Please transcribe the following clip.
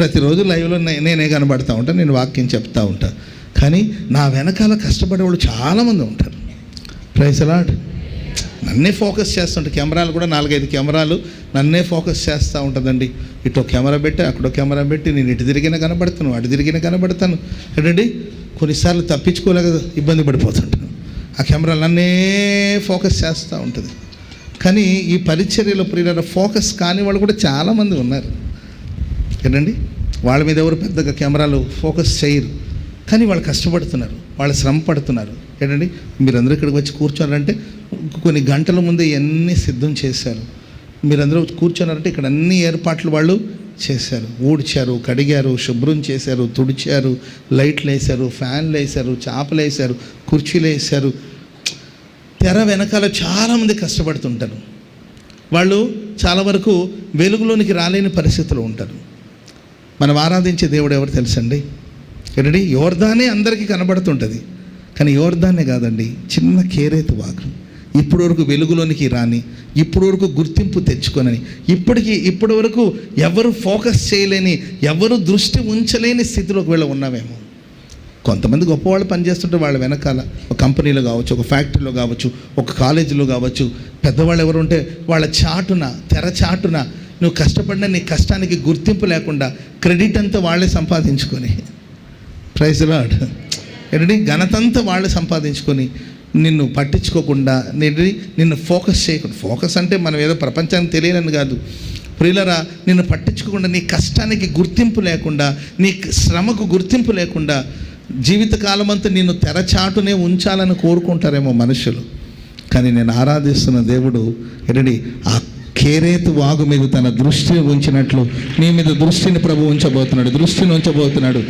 ప్రతిరోజు లైవ్లో నేనే కనబడతా ఉంటాను, నేను వాక్యం చెప్తా ఉంటాను. కానీ నా వెనకాల కష్టపడే వాళ్ళు చాలామంది ఉంటారు. Praise lord. నన్నే ఫోకస్ చేస్తుంటాయి. కెమెరాలు కూడా 4-5 కెమెరాలు నన్నే ఫోకస్ చేస్తూ ఉంటుందండి. ఇటు కెమెరా పెట్టి అక్కడో కెమెరా పెట్టి నేను ఇటు తిరిగినా కనబడతాను, అటు తిరిగినా కనబడతాను. ఏంటండి కొన్నిసార్లు తప్పించుకోలేక ఇబ్బంది పడిపోతుంటాను. ఆ కెమెరా నన్నే ఫోకస్ చేస్తూ ఉంటుంది. కానీ ఈ పరిచర్యలో ప్రియుల ఫోకస్ కాని వాళ్ళు కూడా చాలామంది ఉన్నారు. ఏంటండి వాళ్ళ మీద ఎవరు పెద్దగా కెమెరాలు ఫోకస్ చేయరు, కానీ వాళ్ళు కష్టపడుతున్నారు, వాళ్ళు శ్రమ పడుతున్నారు. ఏంటండి మీరందరూ ఇక్కడికి వచ్చి కూర్చోనారంటే కొన్ని గంటల ముందే ఇవన్నీ సిద్ధం చేశారు. మీరందరూ కూర్చోనారంటే ఇక్కడ అన్ని ఏర్పాట్లు వాళ్ళు చేశారు. ఊడ్చారు, కడిగారు, శుభ్రం చేశారు, తుడిచారు, లైట్లు వేశారు, ఫ్యాన్లు వేశారు, చాపలు వేశారు, కుర్చీలు వేశారు. తెర వెనకాల చాలామంది కష్టపడుతుంటారు. వాళ్ళు చాలా వరకు వెలుగులోనికి రాలేని పరిస్థితుల్లో ఉంటారు. మనం ఆరాధించే దేవుడు ఎవరు తెలుసండి? ఏంటండి యోర్దానే అందరికీ కనబడుతుంటుంది, కానీ యోర్దానే కాదండి, చిన్న కేరేతు వాగు. ఇప్పటి వరకు వెలుగులోనికి రాని, ఇప్పటి వరకు గుర్తింపు తెచ్చుకొనని, ఇప్పటి వరకు ఎవరు ఫోకస్ చేయలేని, ఎవరు దృష్టి ఉంచలేని స్థితిలోకి వీళ్ళు ఉన్నామేమో. కొంతమంది గొప్పవాళ్ళు పనిచేస్తుంటే వాళ్ళ వెనకాల ఒక కంపెనీలో కావచ్చు, ఒక ఫ్యాక్టరీలో కావచ్చు, ఒక కాలేజీలో కావచ్చు, పెద్దవాళ్ళు ఎవరు ఉంటే వాళ్ళ చాటున, తెర చాటున నువ్వు కష్టపడిన నీ కష్టానికి గుర్తింపు లేకుండా క్రెడిట్ అంతా వాళ్ళే సంపాదించుకొని, ప్రైజ్ లార్డ్, ఏంటంటే ఘనతంతా వాళ్ళు సంపాదించుకొని నిన్ను పట్టించుకోకుండా, నిన్ను ఫోకస్ చేయకుండా. ఫోకస్ అంటే మనం ఏదో ప్రపంచానికి తెలియనని కాదు ప్రియులరా, నిన్ను పట్టించుకోకుండా, నీ కష్టానికి గుర్తింపు లేకుండా, నీ శ్రమకు గుర్తింపు లేకుండా జీవితకాలం అంతా నిన్ను తెరచాటునే ఉంచాలని కోరుకుంటారేమో మనుషులు. కానీ నేను ఆరాధిస్తున్న దేవుడు ఏంటండి ఆ కేరేతు వాగు మీద తన దృష్టిని ఉంచినట్లు నీ మీద దృష్టిని ప్రభు ఉంచబోతున్నాడు.